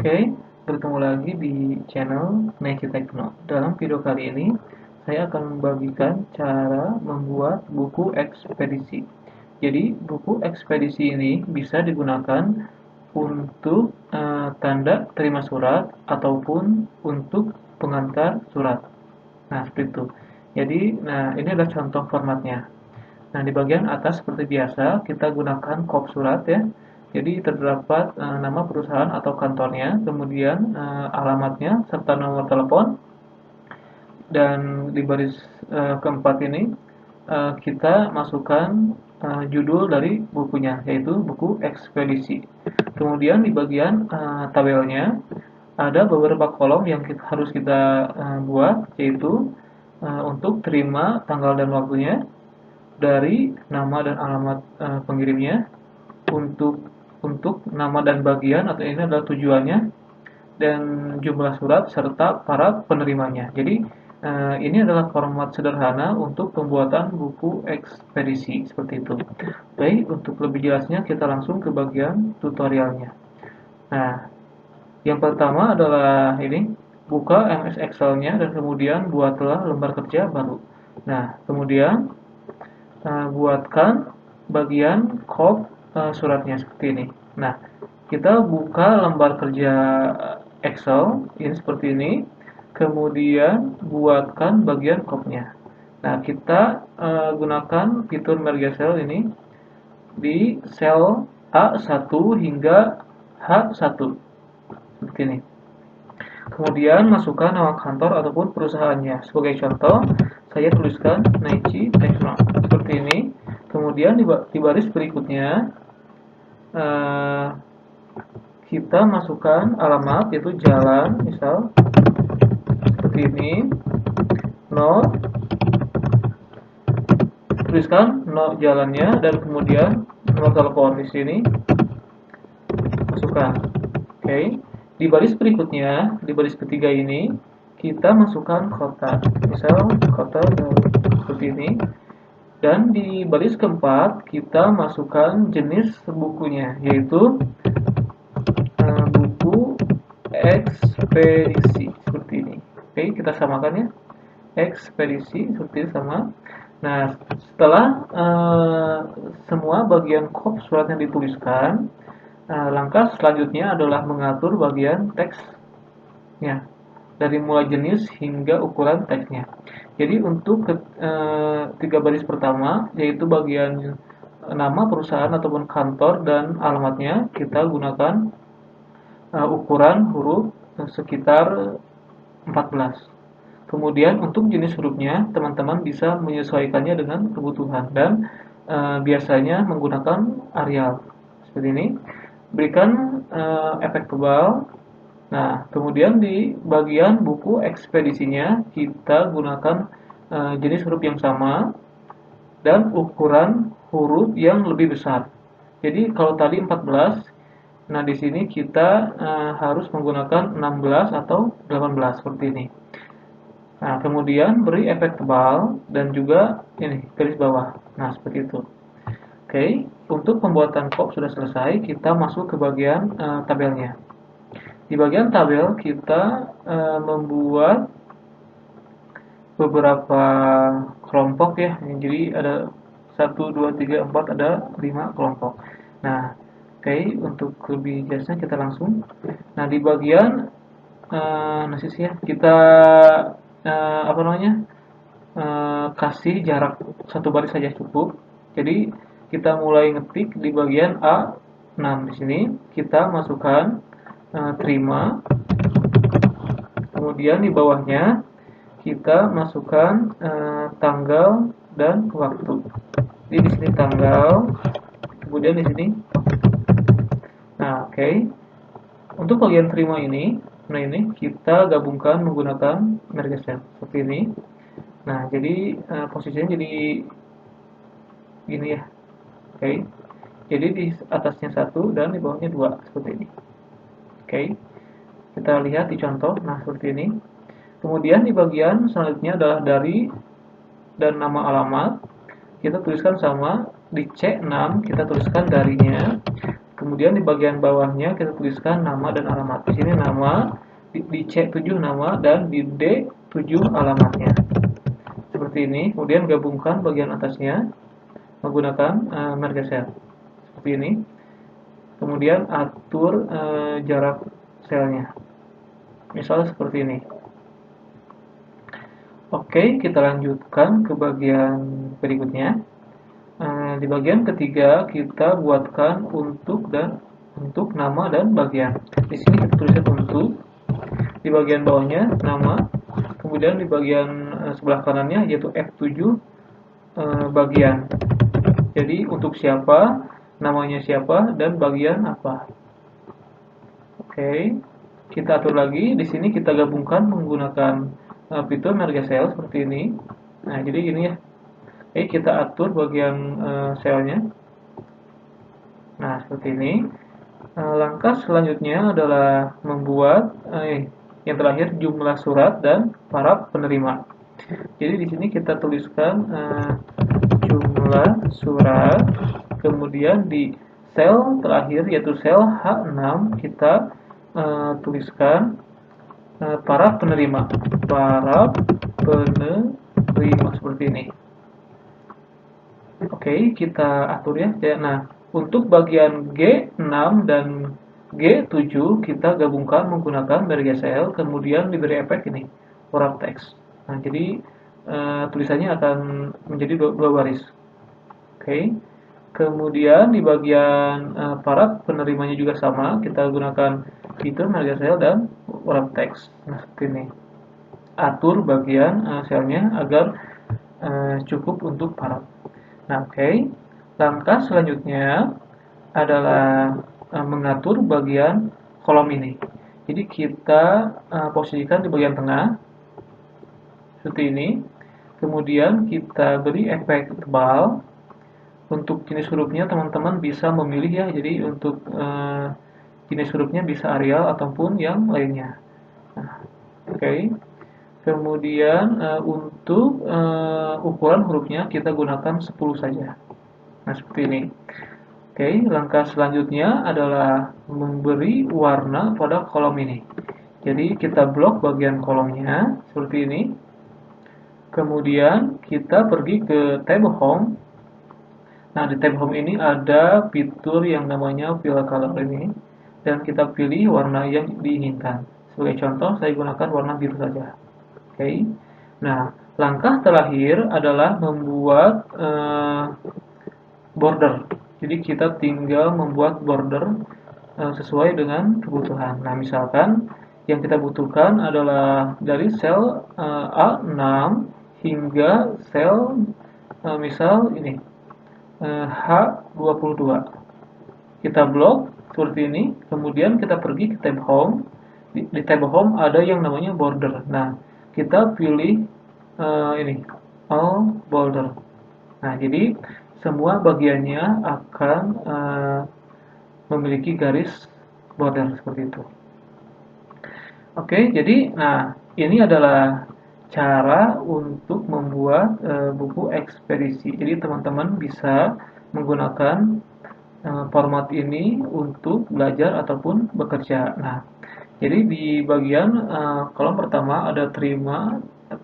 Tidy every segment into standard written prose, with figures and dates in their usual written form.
Oke, bertemu lagi di channel Nike Tekno. Dalam video kali ini, saya akan membagikan cara membuat buku ekspedisi. Jadi, buku ekspedisi ini bisa digunakan untuk tanda terima surat ataupun untuk pengantar surat. Nah, seperti itu. Jadi, ini adalah contoh formatnya. Nah, di bagian atas seperti biasa, kita gunakan kop surat ya. Jadi terdapat nama perusahaan atau kantornya, kemudian alamatnya, serta nomor telepon. Dan di baris keempat ini, kita masukkan judul dari bukunya, yaitu buku ekspedisi. Kemudian di bagian tabelnya, ada beberapa kolom yang harus kita buat, yaitu untuk terima tanggal dan waktunya, dari nama dan alamat pengirimnya, untuk nama dan bagian atau ini adalah tujuannya, dan jumlah surat serta para penerimanya. Jadi ini adalah format sederhana untuk pembuatan buku ekspedisi seperti itu. Baik, untuk lebih jelasnya kita langsung ke bagian tutorialnya. Nah, yang pertama adalah ini, buka MS Excel-nya dan kemudian buatlah lembar kerja baru. Nah, kemudian buatkan bagian kop suratnya seperti ini. Nah, kita buka lembar kerja Excel ini seperti ini, kemudian buatkan bagian kopnya. Nah, kita gunakan fitur merge cell ini di sel A1 hingga H1 seperti ini. Kemudian masukkan nama kantor ataupun perusahaannya. Sebagai contoh, saya tuliskan Nike Tekno seperti ini. Kemudian di baris berikutnya kita masukkan alamat, yaitu jalan, misal seperti ini, no, tuliskan no jalannya, dan kemudian nomor telepon di sini masukkan. Oke. Di baris berikutnya, di baris ketiga ini, kita masukkan kota, misal kota seperti ini. Dan di baris keempat, kita masukkan jenis bukunya, yaitu buku ekspedisi, seperti ini. Oke, kita samakan ya. Ekspedisi, seperti ini sama. Nah, setelah semua bagian kop suratnya dituliskan, langkah selanjutnya adalah mengatur bagian teksnya, dari mulai jenis hingga ukuran teksnya. Jadi untuk tiga baris pertama, yaitu bagian nama perusahaan ataupun kantor dan alamatnya, kita gunakan ukuran huruf sekitar 14. Kemudian untuk jenis hurufnya, teman-teman bisa menyesuaikannya dengan kebutuhan dan biasanya menggunakan Arial seperti ini. Berikan efek tebal. Nah, kemudian di bagian buku ekspedisinya kita gunakan jenis huruf yang sama dan ukuran huruf yang lebih besar. Jadi kalau tadi 14, nah di sini kita harus menggunakan 16 atau 18 seperti ini. Nah, kemudian beri efek tebal dan juga ini garis bawah. Nah, seperti itu. Oke, untuk pembuatan kop sudah selesai, kita masuk ke bagian tabelnya. Di bagian tabel kita membuat beberapa kelompok ya. Jadi ada 1, 2, 3, 4, ada 5 kelompok. Nah, oke, untuk lebih jelasnya kita langsung. Nah, di bagian analisis ya, kita apa namanya? Kasih jarak satu baris saja cukup. Jadi kita mulai ngetik di bagian A6 di sini, kita masukkan terima. Kemudian di bawahnya kita masukkan tanggal dan waktu. Jadi di sini tanggal, kemudian di sini. Nah, oke. Untuk bagian terima ini, nah ini kita gabungkan menggunakan merge cell seperti ini. Nah, jadi posisinya jadi gini ya. Oke. Jadi di atasnya 1 dan di bawahnya 2 seperti ini. Oke. Kita lihat di contoh. Nah, seperti ini. Kemudian di bagian selanjutnya adalah dari dan nama alamat. Kita tuliskan sama di C6, kita tuliskan darinya. Kemudian di bagian bawahnya kita tuliskan nama dan alamat. Di sini nama, di C7 nama, dan di D7 alamatnya. Seperti ini. Kemudian gabungkan bagian atasnya menggunakan merge cell. Seperti ini. Kemudian atur jarak selnya. Misal seperti ini. Oke, kita lanjutkan ke bagian berikutnya. Di bagian ketiga kita buatkan untuk nama dan bagian. Di sini kita tuliskan untuk, di bagian bawahnya nama, kemudian di bagian sebelah kanannya yaitu F7 bagian. Jadi untuk siapa, namanya siapa, dan bagian apa. Oke, kita atur lagi. Di sini kita gabungkan menggunakan fitur merge cell seperti ini. Nah, jadi gini ya. Oke, kita atur bagian selnya. Nah, seperti ini. Langkah selanjutnya adalah membuat yang terakhir jumlah surat dan para penerima. Jadi di sini kita tuliskan jumlah surat, kemudian di sel terakhir yaitu sel H6 kita tuliskan para penerima. Para penerima seperti ini. Oke, kita atur ya. Nah, untuk bagian G6 dan G7 kita gabungkan menggunakan merge cell, kemudian diberi efek ini, wrap text. Nah, jadi tulisannya akan menjadi dua baris. Oke. Kemudian di bagian para penerimanya juga sama, kita gunakan fitur merge cell dan wrap text. Nah, seperti ini. Atur bagian selnya agar cukup untuk para. Nah, oke. Langkah selanjutnya adalah mengatur bagian kolom ini. Jadi kita posisikan di bagian tengah seperti ini. Kemudian kita beri efek tebal. Untuk jenis hurufnya teman-teman bisa memilih ya. Jadi untuk jenis hurufnya bisa Arial ataupun yang lainnya. Nah, oke. Kemudian untuk ukuran hurufnya kita gunakan 10 saja. Nah, seperti ini. Oke, langkah selanjutnya adalah memberi warna pada kolom ini. Jadi kita blok bagian kolomnya seperti ini. Kemudian kita pergi ke tab home. Nah, di tab home ini ada fitur yang namanya fill color ini. Dan kita pilih warna yang diinginkan. Sebagai contoh, saya gunakan warna biru saja. Oke. Nah, langkah terakhir adalah membuat border. Jadi kita tinggal membuat border sesuai dengan kebutuhan. Nah, misalkan yang kita butuhkan adalah dari sel A6 hingga sel misal ini H22. Kita blok seperti ini, kemudian kita pergi ke tab home. Di tab home ada yang namanya border. Nah, kita pilih ini all border. Nah, jadi semua bagiannya akan memiliki garis border seperti itu. Oke, jadi nah ini adalah cara untuk membuat buku ekspedisi. Jadi teman-teman bisa menggunakan format ini untuk belajar ataupun bekerja. Nah, jadi di bagian kolom pertama ada terima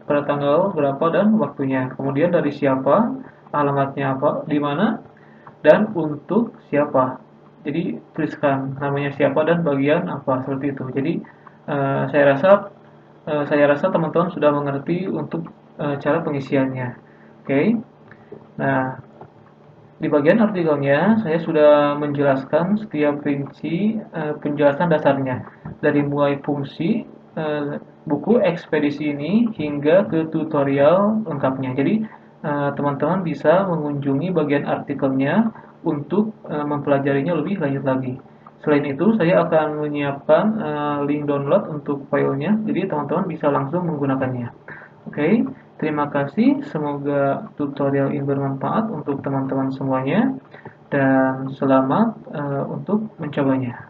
pada tanggal berapa dan waktunya. Kemudian dari siapa, alamatnya apa, di mana, dan untuk siapa. Jadi tuliskan namanya siapa dan bagian apa seperti itu. Jadi saya rasa teman-teman sudah mengerti untuk cara pengisiannya. Oke. Nah, di bagian artikelnya saya sudah menjelaskan setiap rinci penjelasan dasarnya dari mulai fungsi buku ekspedisi ini hingga ke tutorial lengkapnya. Jadi teman-teman bisa mengunjungi bagian artikelnya untuk mempelajarinya lebih lanjut lagi. Selain itu, saya akan menyiapkan link download untuk filenya, jadi teman-teman bisa langsung menggunakannya. Oke, terima kasih. Semoga tutorial ini bermanfaat untuk teman-teman semuanya, dan selamat untuk mencobanya.